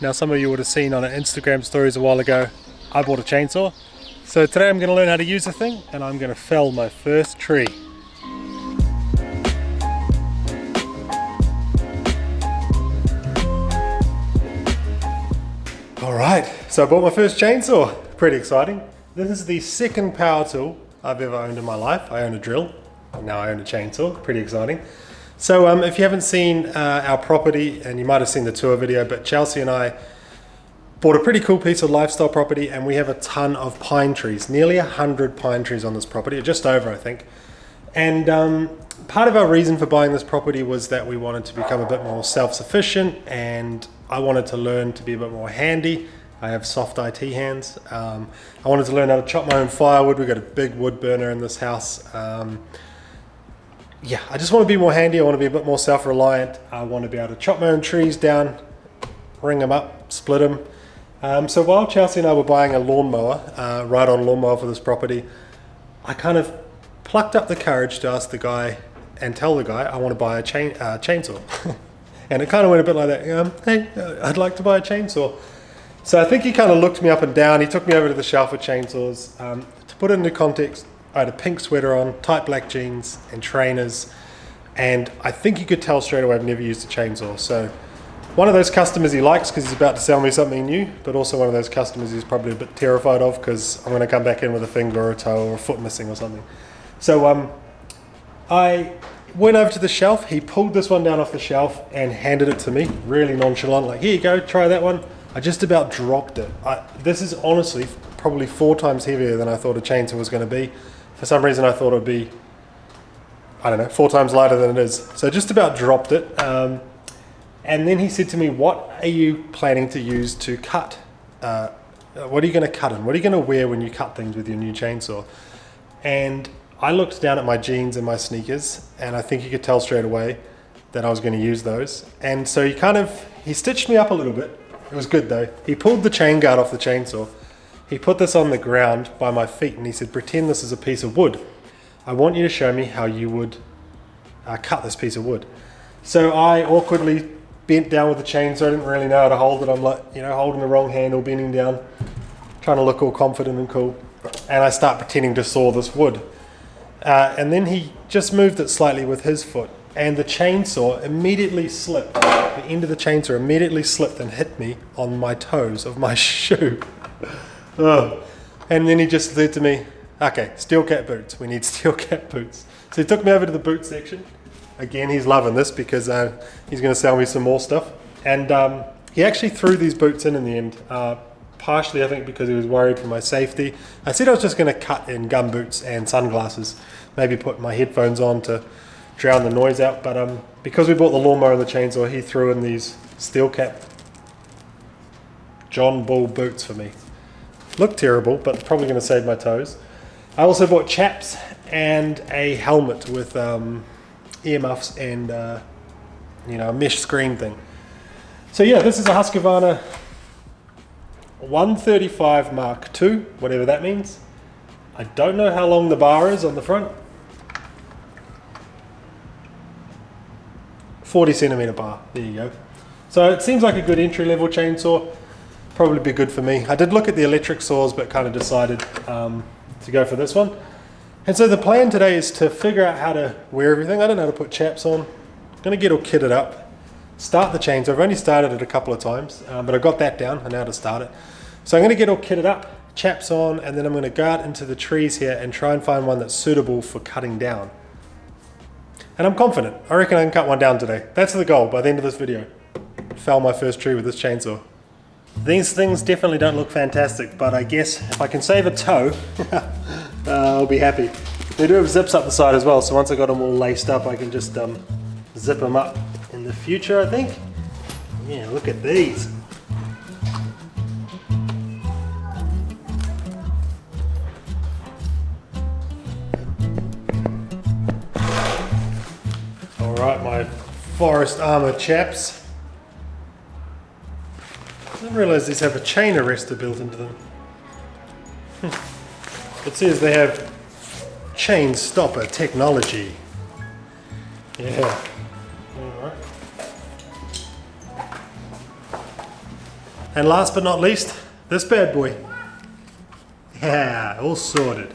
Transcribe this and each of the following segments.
Now some of you would have seen on our Instagram stories a while ago, I bought a chainsaw. So today I'm going to learn how to use the thing and I'm going to fell my first tree. Alright, so I bought my first chainsaw. Pretty exciting. This is the second power tool I've ever owned in my life. I own a drill, now I own a chainsaw. Pretty exciting. So if you haven't seen our property, and you might have seen the tour video, but Chelsea and I bought a pretty cool piece of lifestyle property and we have a ton of pine trees, nearly 100 pine trees on this property, just over I think. And part of our reason for buying this property was that we wanted to become a bit more self-sufficient and I wanted to learn to be a bit more handy. I have soft IT hands. I wanted to learn how to chop my own firewood. We've got a big wood burner in this house. Yeah, I just want to be more handy. I want to be a bit more self-reliant. I want to be able to chop my own trees down, ring them up, split them. So while Chelsea and I were buying a lawnmower, ride-on lawnmower for this property, I kind of plucked up the courage to ask the guy and tell the guy I want to buy a chainsaw. And it kind of went a bit like that, hey, I'd like to buy a chainsaw. So I think he kind of looked me up and down. He took me over to the shelf of chainsaws. To put it into context, I had a pink sweater on, tight black jeans and trainers, and I think you could tell straight away I've never used a chainsaw. So one of those customers he likes because he's about to sell me something new, but also one of those customers he's probably a bit terrified of because I'm going to come back in with a finger or a toe or a foot missing or something. So I went over to the shelf. He pulled this one down off the shelf and handed it to me, really nonchalant, like, here you go, try that one. I just about dropped it. This is honestly probably 4 times heavier than I thought a chainsaw was going to be. For some reason I thought it would be, I don't know, 4 times lighter than it is. So just about dropped it. And then he said to me, what are you planning to use to cut? What are you going to cut in? What are you going to wear when you cut things with your new chainsaw? And I looked down at my jeans and my sneakers, and I think you could tell straight away that I was going to use those. And so he stitched me up a little bit. It was good though. He pulled the chain guard off the chainsaw. He put this on the ground by my feet and he said, pretend this is a piece of wood. I want you to show me how you would cut this piece of wood. So I awkwardly bent down with the chainsaw. I didn't really know how to hold it. I'm like, holding the wrong handle, bending down, trying to look all confident and cool. And I start pretending to saw this wood. And then he just moved it slightly with his foot. And the chainsaw immediately slipped. The end of the chainsaw immediately slipped and hit me on my toes of my shoe. Oh. And then he just said to me, okay, steel cap boots. We need steel cap boots. So he took me over to the boot section. Again, he's loving this because he's going to sell me some more stuff. And he actually threw these boots in the end. Partially, I think, because he was worried for my safety. I said I was just going to cut in gum boots and sunglasses. Maybe put my headphones on to drown the noise out. But because we bought the lawnmower and the chainsaw, he threw in these steel cap John Bull boots for me. Look terrible, but probably going to save my toes. I also bought chaps and a helmet with earmuffs and a mesh screen thing. So yeah, this is a Husqvarna 135 Mark II, whatever that means. I don't know how long the bar is on the front. 40 centimeter bar, there you go. So it seems like a good entry level chainsaw. Probably be good for me. I did look at the electric saws, but kind of decided to go for this one. And so the plan today is to figure out how to wear everything. I don't know how to put chaps on. I'm going to get all kitted up, start the chainsaw. I've only started it a couple of times, but I got that down. I know how to start it. So I'm going to get all kitted up, chaps on, and then I'm going to go out into the trees here and try and find one that's suitable for cutting down. And I'm confident. I reckon I can cut one down today. That's the goal by the end of this video. Fell my first tree with this chainsaw. These things definitely don't look fantastic, but I guess if I can save a toe, I'll be happy. They do have zips up the side as well, so once I got them all laced up, I can just zip them up in the future, I think. Yeah, look at these. All right, my forest armor chaps. I didn't realise these have a chain arrestor built into them. It says they have chain stopper technology. Yeah. Alright. And last but not least, this bad boy. Yeah, all sorted.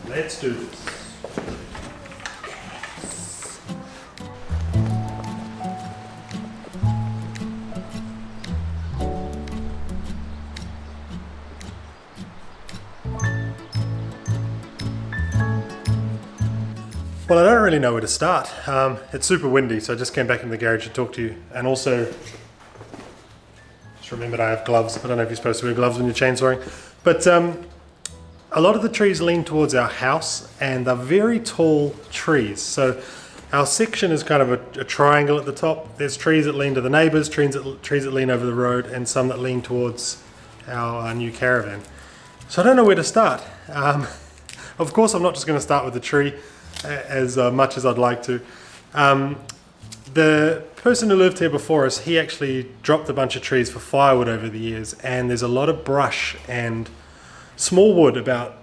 Let's do this. Well, I don't really know where to start. It's super windy, so I just came back in the garage to talk to you. And also, just remembered I have gloves. I don't know if you're supposed to wear gloves when you're chainsawing. But a lot of the trees lean towards our house, and they're very tall trees. So our section is kind of a triangle at the top. There's trees that lean to the neighbours, trees that lean over the road, and some that lean towards our new caravan. So I don't know where to start. Of course, I'm not just going to start with the tree, as much as I'd like to. The person who lived here before us, he actually dropped a bunch of trees for firewood over the years, and there's a lot of brush and small wood about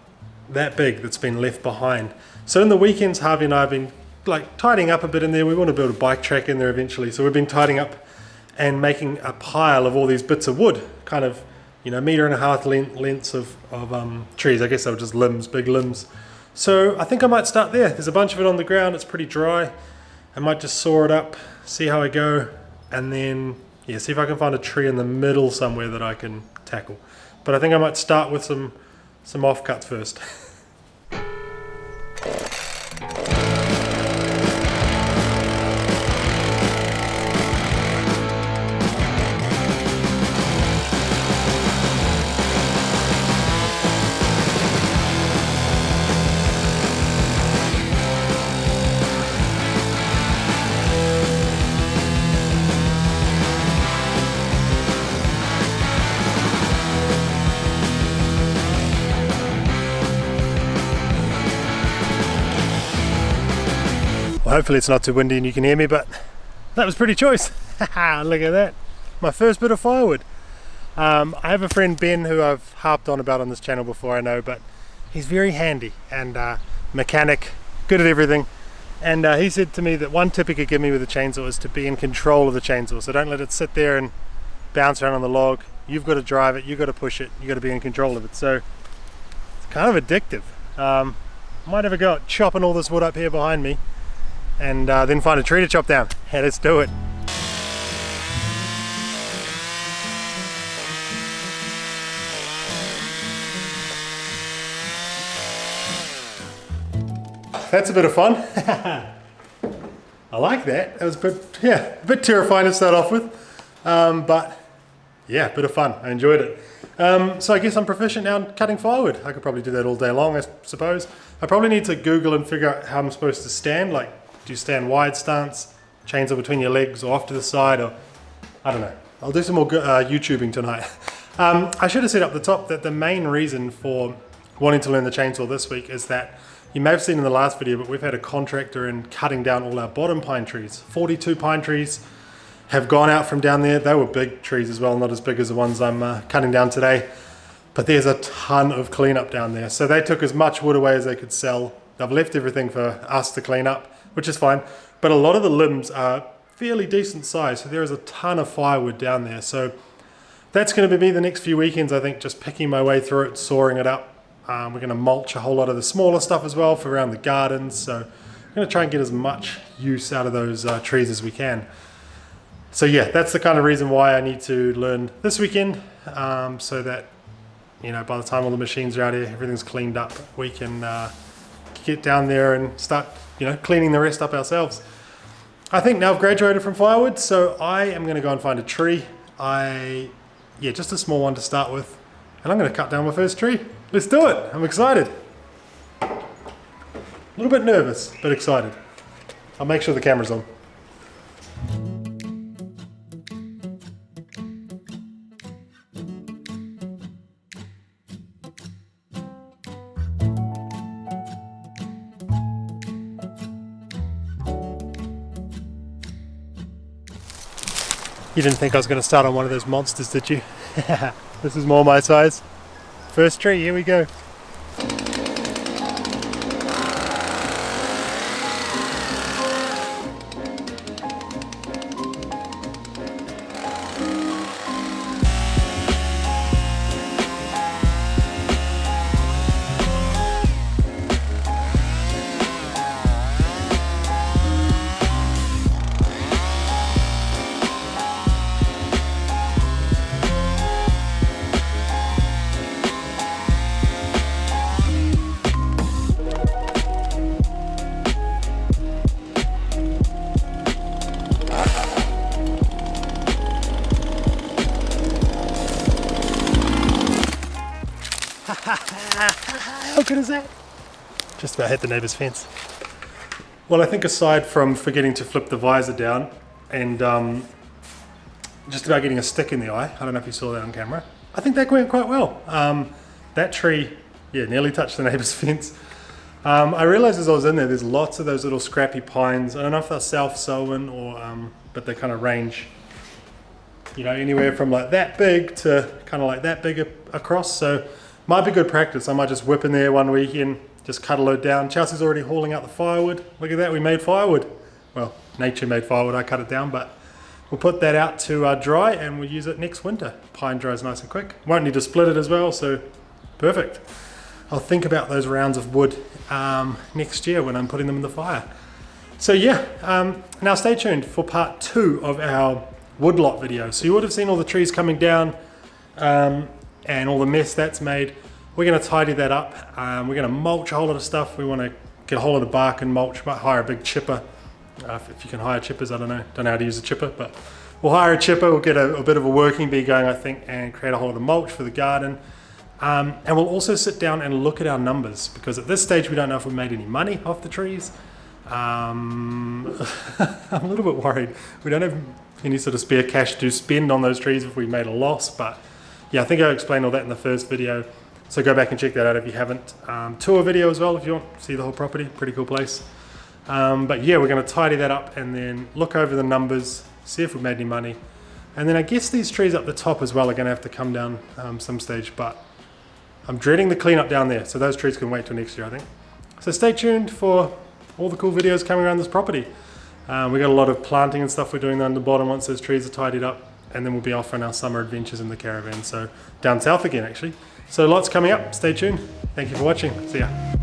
that big that's been left behind. So in the weekends, Harvey and I have been like tidying up a bit in there. We want to build a bike track in there eventually, so we've been tidying up and making a pile of all these bits of wood, kind of, you know, 1.5 meter lengths of trees. I guess they were just limbs, big limbs. So I think I might start there. There's a bunch of it on the ground, it's pretty dry. I might just saw it up, see how I go, and then yeah, see if I can find a tree in the middle somewhere that I can tackle. But I think I might start with some offcuts first. Well, hopefully it's not too windy and you can hear me, but that was pretty choice. Look at that. My first bit of firewood. I have a friend, Ben, who I've harped on about on this channel before, I know, but he's very handy and mechanic, good at everything. And he said to me that one tip he could give me with a chainsaw is to be in control of the chainsaw. So don't let it sit there and bounce around on the log. You've got to drive it, you've got to push it, you've got to be in control of it. So it's kind of addictive. Might have a go at chopping all this wood up here behind me, and then find a tree to chop down. Yeah, let's do it. That's a bit of fun. I like that. It was a bit terrifying to start off with, but yeah, a bit of fun. I enjoyed it. So I guess I'm proficient now in cutting firewood. I could probably do that all day long, I suppose. I probably need to Google and figure out how I'm supposed to stand, like, do you stand wide stance, chainsaw between your legs or off to the side, or I don't know. I'll do some more YouTubing tonight. I should have said up the top that the main reason for wanting to learn the chainsaw this week is that you may have seen in the last video, but we've had a contractor in cutting down all our bottom pine trees. 42 pine trees have gone out from down there. They were big trees as well, not as big as the ones I'm cutting down today. But there's a ton of cleanup down there. So they took as much wood away as they could sell. They've left everything for us to clean up, which is fine. But a lot of the limbs are fairly decent size, so there is a ton of firewood down there. So that's going to be me the next few weekends, I think, just picking my way through it, sawing it up. We're going to mulch a whole lot of the smaller stuff as well for around the gardens. So I'm going to try and get as much use out of those trees as we can. So yeah, that's the kind of reason why I need to learn this weekend, so that, you know, by the time all the machines are out here, everything's cleaned up, we can get down there and start, you know, cleaning the rest up ourselves. I think now I've graduated from firewood, so I am going to go and find a tree. Just a small one to start with, and I'm going to cut down my first tree. Let's do it. I'm excited. A little bit nervous, but excited. I'll make sure the camera's on. You didn't think I was going to start on one of those monsters, did you? This is more my size. First tree, here we go. How good is that? Just about hit the neighbour's fence. Well, I think aside from forgetting to flip the visor down and just about getting a stick in the eye, I don't know if you saw that on camera, I think that went quite well. That tree, yeah, nearly touched the neighbour's fence. I realised as I was in there, there's lots of those little scrappy pines. I don't know if they're self-sown or, but they kind of range, you know, anywhere from like that big to kind of like that big across. So might be good practice. I might just whip in there one weekend, just cut a load down. Chelsea's already hauling out the firewood. Look at that, we made firewood. Well, nature made firewood, I cut it down, but we'll put that out to dry and we'll use it next winter. Pine dries nice and quick. Won't need to split it as well, so perfect. I'll think about those rounds of wood next year when I'm putting them in the fire. So yeah, now stay tuned for part 2 of our woodlot video. So you would have seen all the trees coming down and all the mess that's made. We're going to tidy that up. We're going to mulch a whole lot of stuff. We want to get a whole lot of bark and mulch. Might hire a big chipper. If you can hire chippers, I don't know how to use a chipper, but we'll hire a chipper. We'll get a bit of a working bee going, I think, and create a whole lot of mulch for the garden. And we'll also sit down and look at our numbers, because at this stage we don't know if we made any money off the trees. I'm a little bit worried. We don't have any sort of spare cash to spend on those trees if we made a loss, but yeah, I think I explained all that in the first video, so go back and check that out if you haven't. Tour video as well if you want to see the whole property. Pretty cool place. But yeah, we're going to tidy that up and then look over the numbers, see if we made any money, and then I guess these trees up the top as well are going to have to come down some stage, but I'm dreading the cleanup down there, so those trees can wait till next year, I think. So stay tuned for all the cool videos coming around this property. We got a lot of planting and stuff we're doing down the bottom once those trees are tidied up, and then we'll be off on our summer adventures in the caravan, so down south again actually. So lots coming up, stay tuned. Thank you for watching, see ya.